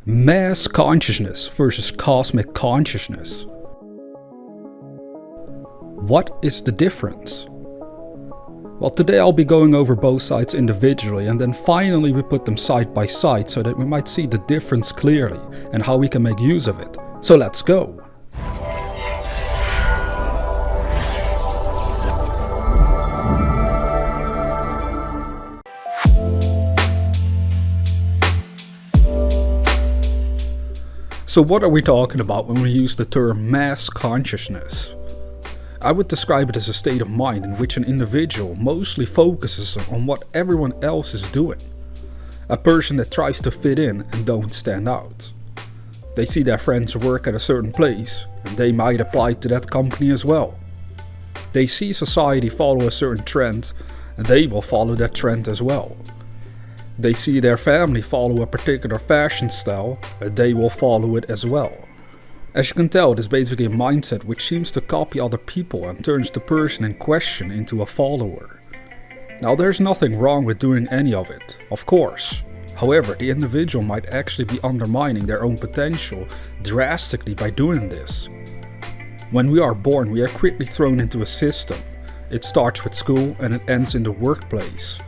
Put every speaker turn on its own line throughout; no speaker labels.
Mass consciousness versus cosmic consciousness. What is the difference? Well, today I'll be going over both sides individually, and then finally we put them side by side so that we might see the difference clearly and how we can make use of it. So let's go! So what are we talking about when we use the term mass consciousness? I would describe it as a state of mind in which an individual mostly focuses on what everyone else is doing. A person that tries to fit in and don't stand out. They see their friends work at a certain place and they might apply to that company as well. They see society follow a certain trend and they will follow that trend as well. They see their family follow a particular fashion style and they will follow it as well. As you can tell, it is basically a mindset which seems to copy other people and turns the person in question into a follower. Now, there's nothing wrong with doing any of it, of course. However, the individual might actually be undermining their own potential drastically by doing this. When we are born, we are quickly thrown into a system. It starts with school and it ends in the workplace.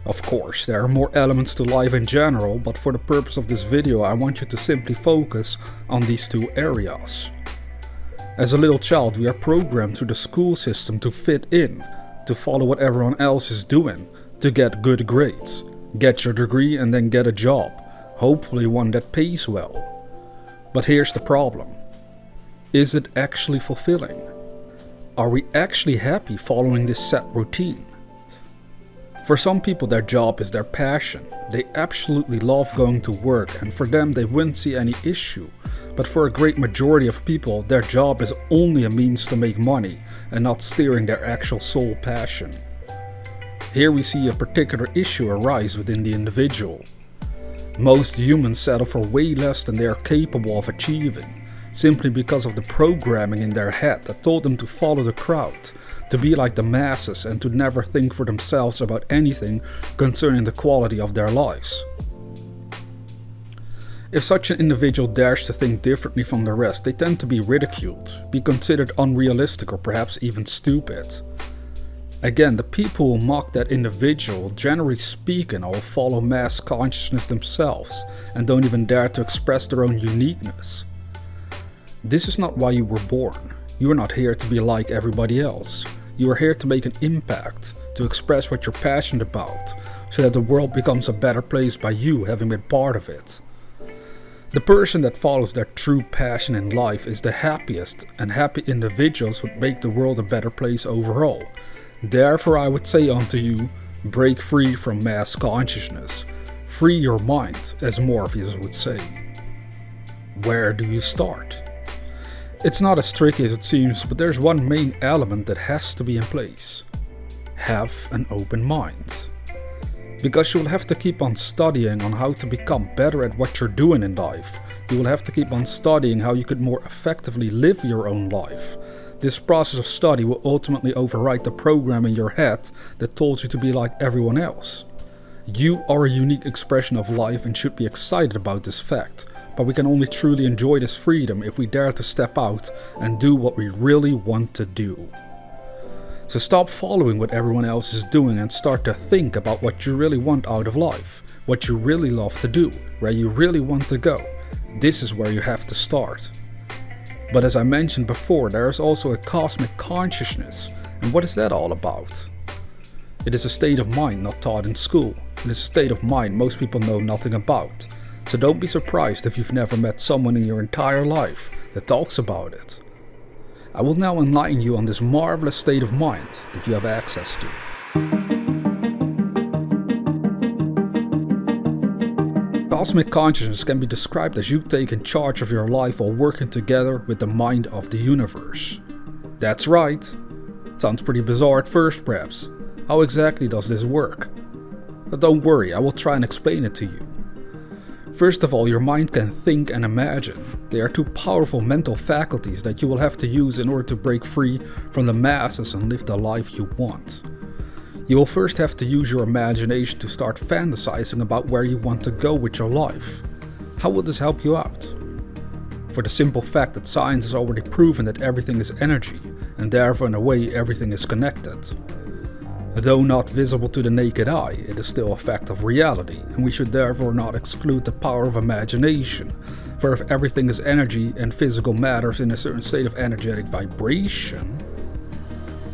Of course, there are more elements to life in general, but for the purpose of this video I want you to simply focus on these two areas. As a little child, we are programmed through the school system to fit in, to follow what everyone else is doing, to get good grades, get your degree and then get a job, hopefully one that pays well. But here's the problem. Is it actually fulfilling? Are we actually happy following this set routine? For some people, their job is their passion. They absolutely love going to work, and for them they wouldn't see any issue. But for a great majority of people, their job is only a means to make money and not steering their actual soul passion. Here we see a particular issue arise within the individual. Most humans settle for way less than they are capable of achieving, simply because of the programming in their head that told them to follow the crowd, to be like the masses and to never think for themselves about anything concerning the quality of their lives. If such an individual dares to think differently from the rest, they tend to be ridiculed, be considered unrealistic or perhaps even stupid. Again, the people who mock that individual, generally speaking, will follow mass consciousness themselves and don't even dare to express their own uniqueness. This is not why you were born. You are not here to be like everybody else. You are here to make an impact, to express what you're passionate about, so that the world becomes a better place by you having been part of it. The person that follows their true passion in life is the happiest, and happy individuals would make the world a better place overall. Therefore, I would say unto you, break free from mass consciousness. Free your mind, as Morpheus would say. Where do you start? It's not as tricky as it seems, but there's one main element that has to be in place. Have an open mind. Because you will have to keep on studying on how to become better at what you're doing in life. You will have to keep on studying how you could more effectively live your own life. This process of study will ultimately override the program in your head that told you to be like everyone else. You are a unique expression of life and should be excited about this fact. But we can only truly enjoy this freedom if we dare to step out and do what we really want to do. So stop following what everyone else is doing and start to think about what you really want out of life, what you really love to do, where you really want to go. This is where you have to start. But as I mentioned before, there is also a cosmic consciousness. And what is that all about? It is a state of mind not taught in school. It is a state of mind most people know nothing about. So don't be surprised if you've never met someone in your entire life that talks about it. I will now enlighten you on this marvelous state of mind that you have access to. Cosmic consciousness can be described as you taking charge of your life while working together with the mind of the universe. That's right. Sounds pretty bizarre at first perhaps. How exactly does this work? But don't worry, I will try and explain it to you. First of all, your mind can think and imagine. They are two powerful mental faculties that you will have to use in order to break free from the masses and live the life you want. You will first have to use your imagination to start fantasizing about where you want to go with your life. How will this help you out? For the simple fact that science has already proven that everything is energy, and therefore in a way everything is connected. Though not visible to the naked eye, it is still a fact of reality, and we should therefore not exclude the power of imagination. For if everything is energy and physical matter is in a certain state of energetic vibration,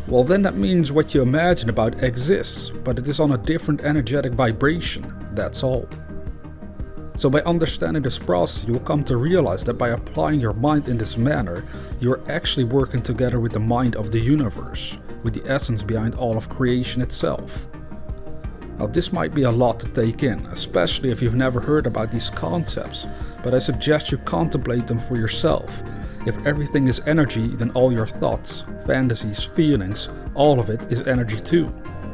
well then that means what you imagine about exists, but it is on a different energetic vibration, that's all. So by understanding this process, you will come to realize that by applying your mind in this manner, you are actually working together with the mind of the universe, with the essence behind all of creation itself. Now this might be a lot to take in, especially if you've never heard about these concepts, but I suggest you contemplate them for yourself. If everything is energy, then all your thoughts, fantasies, feelings, all of it is energy too.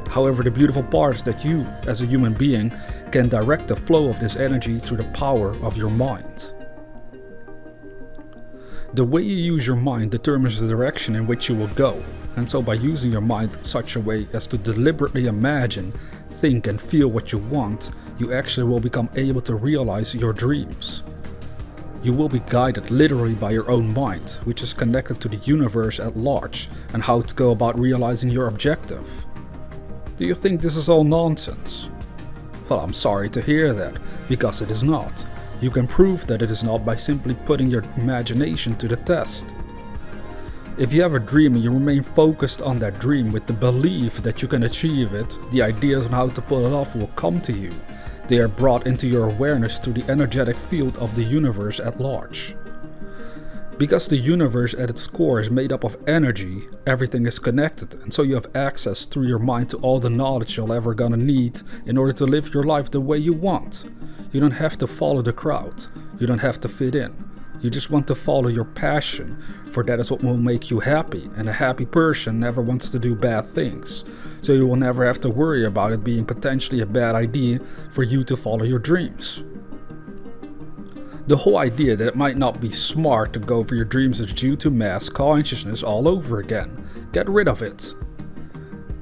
However, the beautiful part is that you, as a human being, can direct the flow of this energy through the power of your mind. The way you use your mind determines the direction in which you will go, and so by using your mind in such a way as to deliberately imagine, think and feel what you want, you actually will become able to realize your dreams. You will be guided literally by your own mind, which is connected to the universe at large, and how to go about realizing your objective. Do you think this is all nonsense? Well, I'm sorry to hear that, because it is not. You can prove that it is not by simply putting your imagination to the test. If you have a dream and you remain focused on that dream with the belief that you can achieve it, the ideas on how to pull it off will come to you. They are brought into your awareness through the energetic field of the universe at large. Because the universe at its core is made up of energy, everything is connected, and so you have access through your mind to all the knowledge you're ever gonna need in order to live your life the way you want. You don't have to follow the crowd, you don't have to fit in. You just want to follow your passion, for that is what will make you happy, and a happy person never wants to do bad things. So you will never have to worry about it being potentially a bad idea for you to follow your dreams. The whole idea that it might not be smart to go for your dreams is due to mass consciousness all over again. Get rid of it.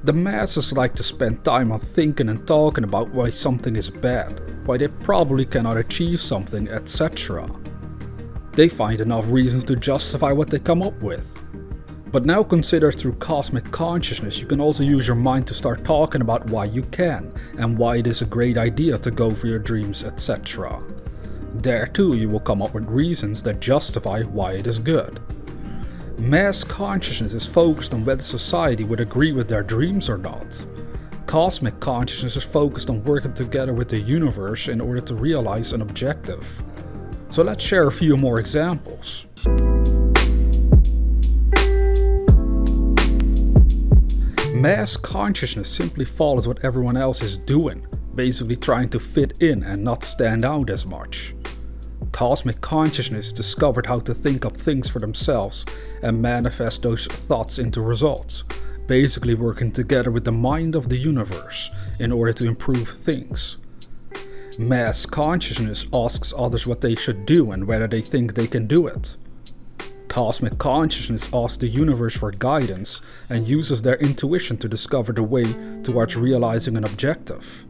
The masses like to spend time on thinking and talking about why something is bad, why they probably cannot achieve something, etc. They find enough reasons to justify what they come up with. But now consider through cosmic consciousness, you can also use your mind to start talking about why you can, and why it is a great idea to go for your dreams, etc. There too you will come up with reasons that justify why it is good. Mass consciousness is focused on whether society would agree with their dreams or not. Cosmic consciousness is focused on working together with the universe in order to realize an objective. So let's share a few more examples. Mass consciousness simply follows what everyone else is doing, basically trying to fit in and not stand out as much. Cosmic consciousness discovered how to think up things for themselves and manifest those thoughts into results, basically working together with the mind of the universe in order to improve things. Mass consciousness asks others what they should do and whether they think they can do it. Cosmic consciousness asks the universe for guidance and uses their intuition to discover the way towards realizing an objective.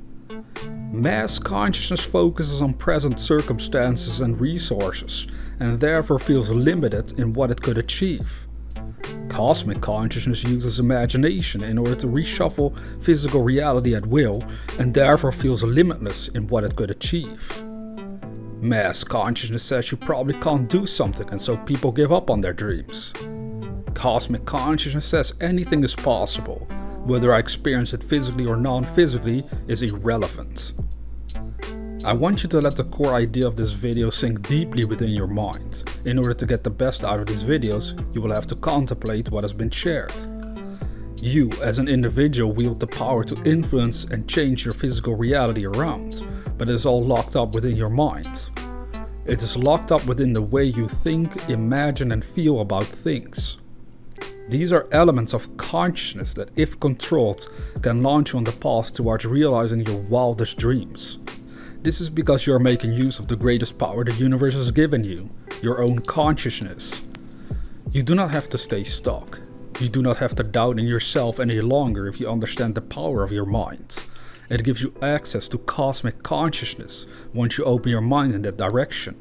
Mass consciousness focuses on present circumstances and resources, and therefore feels limited in what it could achieve. Cosmic consciousness uses imagination in order to reshuffle physical reality at will, and therefore feels limitless in what it could achieve. Mass consciousness says you probably can't do something, and so people give up on their dreams. Cosmic consciousness says anything is possible. Whether I experience it physically or non-physically is irrelevant. I want you to let the core idea of this video sink deeply within your mind. In order to get the best out of these videos, you will have to contemplate what has been shared. You, as an individual, wield the power to influence and change your physical reality around, but it is all locked up within your mind. It is locked up within the way you think, imagine and feel about things. These are elements of consciousness that, if controlled, can launch you on the path towards realizing your wildest dreams. This is because you are making use of the greatest power the universe has given you, your own consciousness. You do not have to stay stuck. You do not have to doubt in yourself any longer if you understand the power of your mind. It gives you access to cosmic consciousness once you open your mind in that direction.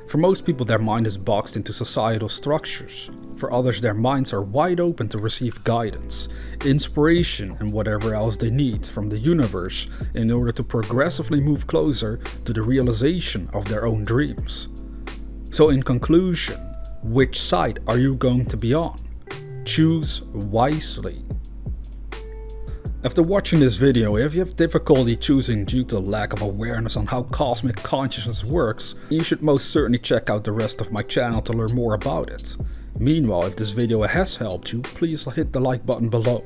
For most people, their mind is boxed into societal structures. For others, their minds are wide open to receive guidance, inspiration, and whatever else they need from the universe in order to progressively move closer to the realization of their own dreams. So in conclusion, which side are you going to be on? Choose wisely. After watching this video, if you have difficulty choosing due to lack of awareness on how cosmic consciousness works, you should most certainly check out the rest of my channel to learn more about it. Meanwhile, if this video has helped you, please hit the like button below.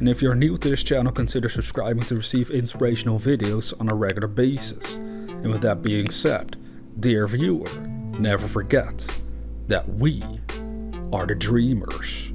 And if you're new to this channel, consider subscribing to receive inspirational videos on a regular basis. And with that being said, dear viewer, never forget that we are the dreamers.